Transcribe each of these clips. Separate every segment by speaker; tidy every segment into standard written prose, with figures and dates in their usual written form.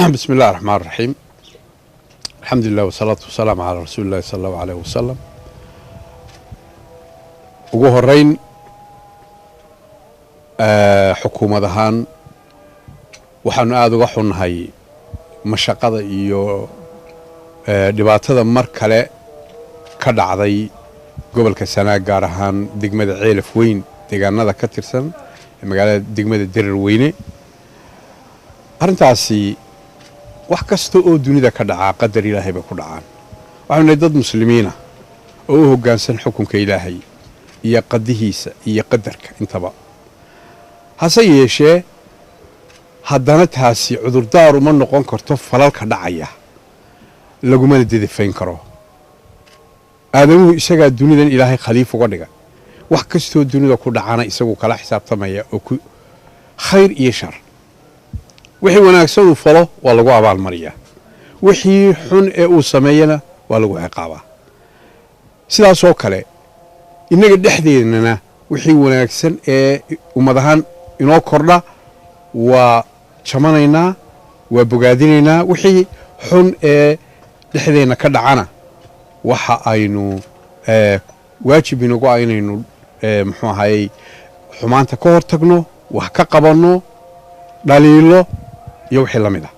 Speaker 1: بسم الله الرحمن الرحيم. الحمد لله والصلاة والسلام على رسول الله صلى الله عليه وسلم. ugu horeyn xukuumadahan waxaan aad uga xunnahay mashaqada iyo dhibaatada mar kale ka dhacday gobolka Sanaag gaar ahaan degmada Ceelaf Weyn deegaanada ka tirsan magaalada degmada Daraweyne. arintaasi wax kasta oo dunida ka dhaca qadar Ilaahay ba ku dhacaan. waxaanu dad muslimiin ah oo hoggaansan xukunka Ilaahay iyo qadihiisa iyo qadarka intaba. hase yeeshee haddana taasi cudurdaar uma noqon karto falalka dhacaya laguma didifayn karo. aadamuhu isagaa dunidan Ilaahay khaliif uga dhiga. wax kastoo dunida ku dhacana isagu kala xisaabtamaya oo ku khayr iyo shar. wixii wanaagsan uu falo waa lagu abaal mariyaa. wixii xun ee uu sameeyana waa lagu ciqaabaa. sidaas oo kale inaga dhexdeedana wixii wanaagsan ee ummadahan inoo kordha waa jamanaynaa waa bogaadinaynaa. wixii xun ee dhexdeena ka dhacana waxa aynu waajib inagu aynaynu muxuu ahaayey xumaanta ka hortagno wax ka qabanno dhaliilo iyo wixii la mid ah.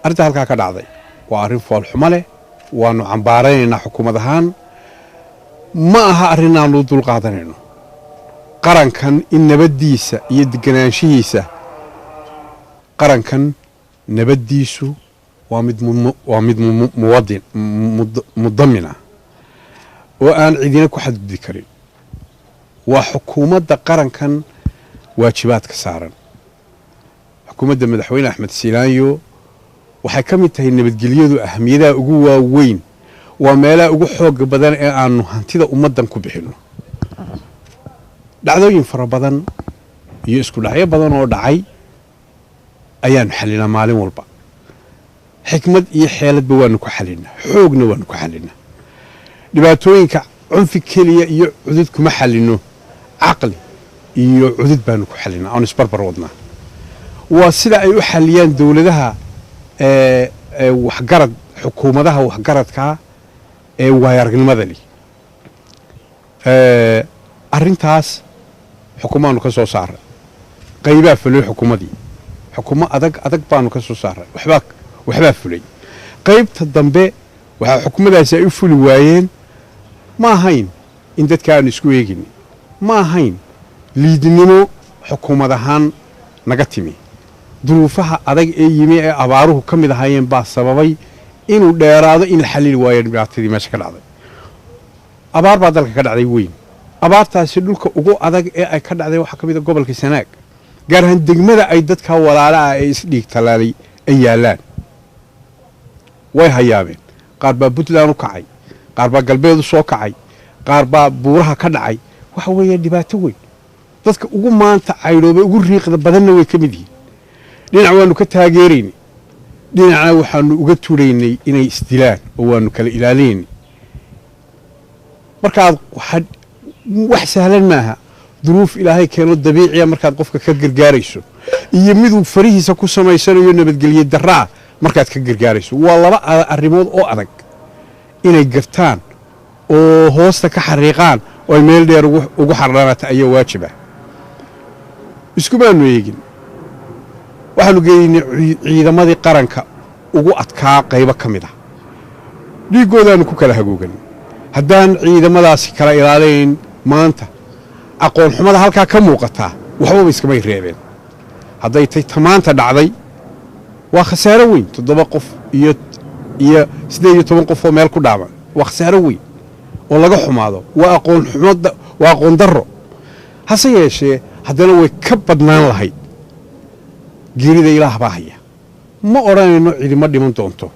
Speaker 1: arrinta halkaa ka dhacday waa arrin fool xumo leh. waanu cambaaraynaynaa xukuumad ahaan. ma aha arrin aanu dul qaadanayno qarankan in nabaddiisa iyo deganaanshihiisa. qarankan nabaddiisu waa mid mudamina oo aan cidina ku xadgudbi karin. waa xukuumadda qarankan waajibaadka saaran. xukuumadda madaxweyne Axmed Silaanyo waxay ka mid tahay nabadgelyadu ahamiyadaha ugu waaweyn. waa meelaha ugu xoog badan ee aanu hantida ummaddan ku bixinno. dhacdooyin fara badan iyo isku dhacyo badan oo dhacay ayaanu xallinaa maalin walba. xikmad iyo xeeladba waanu ku xallinaa. xoogna waanu ku xallinaa. dhibaatooyinka cunfi keliya iyo cudud kuma xallinno. caqli iyo cudud baanu ku xallinaa oon isbarbar wadnaa. waa sida ay u xalliyaan dowladaha waxgarad xukuumadaha waxgaradkaa ee waayaragnimada leh. arrintaas xukuumaanu ka soo saaray. qaybaa fulay xukuumadii. xukuumo adag baanu ka soo saaray. waxbaa fulay. qaybta dambe waxaa xukuumadaasi ay u fuli waayeen. ma ahayn in dadka aanu isku eegin. ma ahayn liidnimo xukuumad ahaan naga timi. duruufaha adag ee yimi ee abaaruhu ka mid ahaayeen baa sababay inuu dheeraado in la xallili waayo dhibaatadii meesha ka dhacday. abaar baa dalka ka dhacday weyn. abaartaasi dhulka ugu adag ee ay ka dhacday waxaa ka mid a gobolka Sanaag gaar ahaan degmada ay dadka walaalaha ee isdhiig talaalay ay yaalaan. way hayaabeen. qaar baa Puntland u kacay. qaar baa galbeed u soo kacay. qaar baa buuraha ka dhacay. waxa weeye dhibaato weyn. dadka ugu maanta caydhoobay ugu riiqda badanna way ka mid yihiin. dhinac waanu ka taageeraynay. dhinacna waxaanu uga turaynay inay isdilaan oo waanu kala ilaalinaynay. markaad wax sahlan maaha. duruuf Ilaahay keeno dabiiciya markaad qofka ka gargaarayso iyo miduu farihiisa ku samaysanayo nabadgelyo darraa markaad ka gargaarayso. waa laba arrimood oo adag inay gartaan oo hoosta ka xariiqaan oo ay meel dheer ugu xardhanata ayaa waajiba. iskumaanu eegin. waxaanu geeynay ciidamadii qaranka ugu adkaa qaybo ka mid ah. dhiiggoodaanu ku kala hagoogan. haddaan ciidamadaasi kala ilaalayn maanta aqoon xumada halkaa ka muuqataa waxbaba iskamay reebeen. hadday tay tamaanta dhacday waa khasaaro weyn. 7 qof iyo 18 qof oo meel ku dhaaman waa khasaaro weyn oo laga xumaado. waa aqoon darro. hase yeeshee haddana way ka badnaan lahayd. geerida Ilaah baa haya. ma odhanayno cidima dhiman doonto.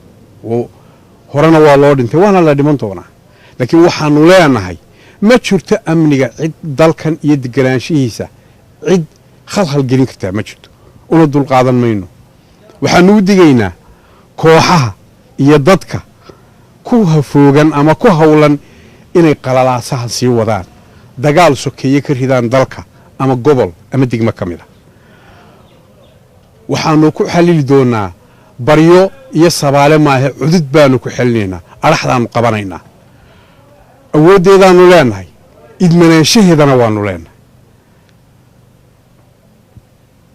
Speaker 1: horena waa loo dhintay waana la dhiman doonaa. laakiin waxaanu leenahay ma jirto amniga cid dalkan iyo deganaanshihiisa cid khalkhal gelin kartaa ma jirto. una dulqaadan mayno. waxaanu u digaynaa kooxaha iyo dadka ku hafoogan ama ku hawlan inay qalalaasahan sii wadaan. dagaal sokeeye ka ridaan dalka ama gobol ama degmo ka mid ah. waxaanu ku xalili doonaa baryo iyo sabaale maahe cudud baanu ku xelinaynaa araxdaanu qabanaynaa awooddeedaanu leenahay idmanaanshaheedana waanu leenahay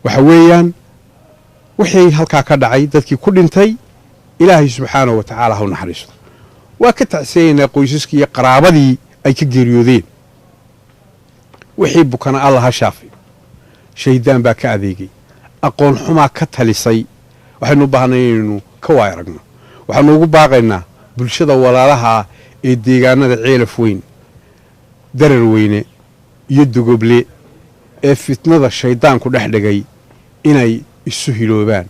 Speaker 1: waxa weeyaan wixii halkaa ka dhacay dadkii ku dhintay ilaahay subxaanahu wa tacaala ha u naxariisto waa ka tacsiyaynaa qoysaskii iyo qaraabadii ay ka geeriyoodeen wixii bukana alla ha shaafi shaydaan baa ka adeegay aqoon xumaa ka talisay waxaynu u baahnay inaynu ka waay aragno waxaanu ugu baaqaynaa bulshada walaalaha ee deegaanada ceelaf weyn darar weyne iyo dogoble ee fitnada shaydaanku dhex dhigay inay isu hiloobaan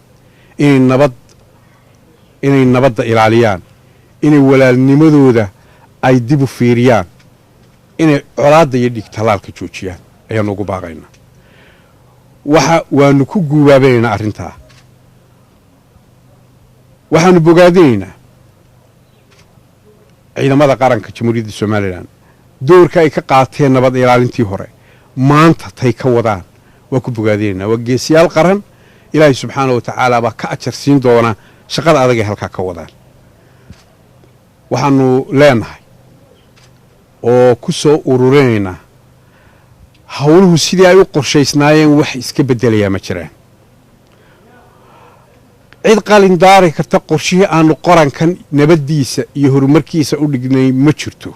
Speaker 1: inay nabadda ilaaliyaan inay walaalnimadooda ay dib u fiiriyaan inay colaadda iyo dhigtalaalka joojiyaan ayaanu ugu baaqaynaa waanu ku guubaabanaynaa arrintaa waxaanu bogaadinaynaa ciidamada qaranka jamhuuriyadda somalilan doorka ay ka qaateen nabad ilaalintii hore maanta tay ka wadaan waa ku bogaadinaynaa waa geesiyaal qaran ilaahay subxaana wa tacaala baa ka ajar siin doona shaqada adag ay halkaa ka wadaan waxaanu leenahay oo ku soo ururinaynaa hawluhu sidii ay u qorshaysnaayeen wax iska beddelayaa ma jiraan cid qalin daari karta qorshihii aanu qorankan nabaddiisa iyo horumarkiisa u dhignay ma jirto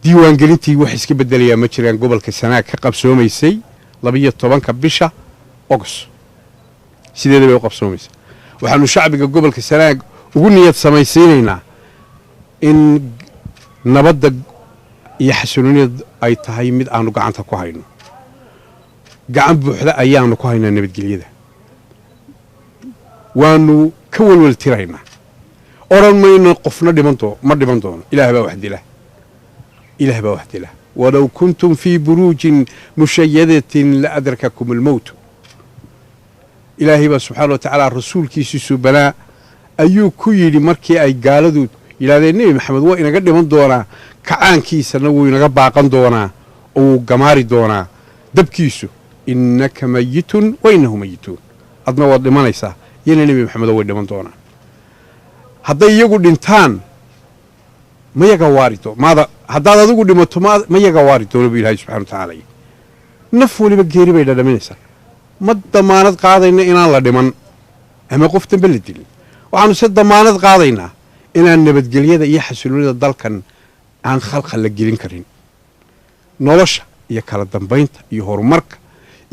Speaker 1: diiwaangelintii wax iska beddelayaa ma jiraan gobolka sanaag ka qabsoomaysay 12 bisha August sideeda bay u qabsoomaysay waxaanu shacbiga gobolka sanaag ugu niyad samaysiinaynaa in nabadda iyo xasiloonida ay tahay mid aanu gacanta ku hayno gacan buuxda ayaanu ku haynaa nabadgelyada waanu ka walwal tiraynaa oran mayno qofna ma dhiman doono ilaah baa wax dila walaw kuntum fii buruujin mushayadatin la adrakakum almowt ilaahay baa subxaana wa tacaala rasuulkiisii subanaa ayuu ku yidhi markii ay gaaladu yidhahdeen nebi maxamed waa inaga dhiman doonaa kacaankiisana wuu inaga baaqan doonaa oo wuu gamaari doonaa dabkiisu innaka mayitun wa innahu mayituun adna waad dhimanaysaa yana nebi maxamedoo way dhiman doonaan hadday iyagu dhintaan ma yaga waari haddaad adigu dhimato ma yaga waari doono buu ilaahay subxana wa tacaala naf weliba geeri bay dhadhaminaysaa ma damaanad qaadayna inaan la dhiman ama qof dambe la dilin waxaanu se damaanad qaadaynaa inaan nabadgelyada iyo xasiloonida dalkan aan khalkhal la gelin karin nolosha iyo kala dambaynta iyo horumarka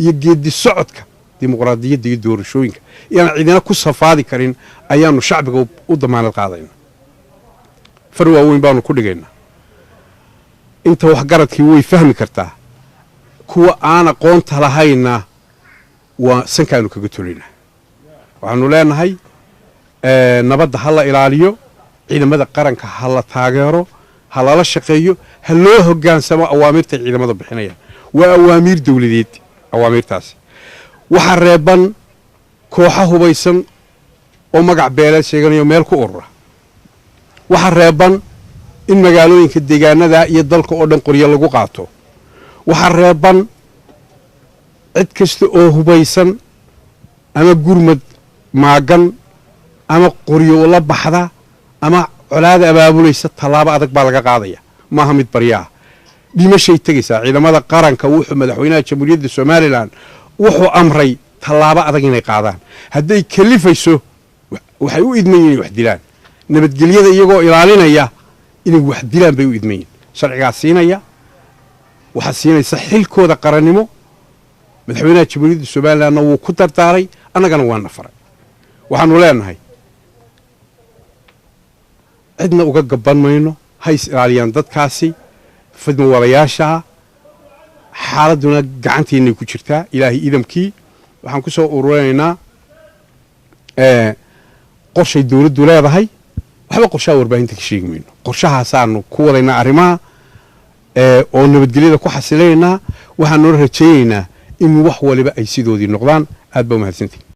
Speaker 1: iyo geedi socodka dimuqraadiyadda iyo doorashooyinka iyaan cidina ku safaadi karin ayaanu shacbiga u damaanad qaadaynaa far waaweyn baanu ku dhigaynaa inta waxgaradkii way fahmi kartaa kuwa aan aqoonta lahayna waa sankaanu kaga tolaynaa waxaanu leenahay nabadda ha la ilaaliyo ciidamada qaranka ha la taageero ha lala shaqeeyo ha loo hoggaansamo awaamirtay ciidamada bixinayaan waa awaamiir dawladeed awaamirtaasi waxaa reeban kooxa hubaysan oo magac beeleed sheeganayo meel ku urura waxaa reeban in magaalooyinka deegaanada iyo dalka oo dhan qoryo lagu qaato waxaa reeban cid kasta oo hubaysan ama gurmad maagan ama qoryo la baxda ama colaada abaabulaysa tallaabo adag baa laga qaadaya maaha mid baryaa dhimashay tegaysaa ciidamada qaranka wuxuu madaxweynaha jamhuuriyadda somalilan wuxuu amray tallaabo adag inay qaadaan hadday kalifayso waxay u idmayin inay wax dilaan nabadgelyada iyagoo ilaalinaya inay wax dilaan bay u idmayin sharcigaa siinaya waxaa siinaysa xilkooda qarannimo madaxweynaha jamhuuriyadda somalilanna wuu ku dardaaray annagana waana faray waxaanu leenahay cidna uga gaban mayno hays ilaaliyaan dadkaasi fidmo walayaashaa xaaladduna gacanteennay ku jirtaa ilaahay idamkii waxaan ku soo ururinaynaa qorshay dawladdu leedahay waxba qorshaha warbaahinta ka sheegi mayno qorshahaasaanu ku wadaynaa arrimaha oo nabadgelyada ku xasilaynaynaa waxaanuna rajaynaynaa in wax waliba ay sidoodii noqdaan aad baa umahadsantihin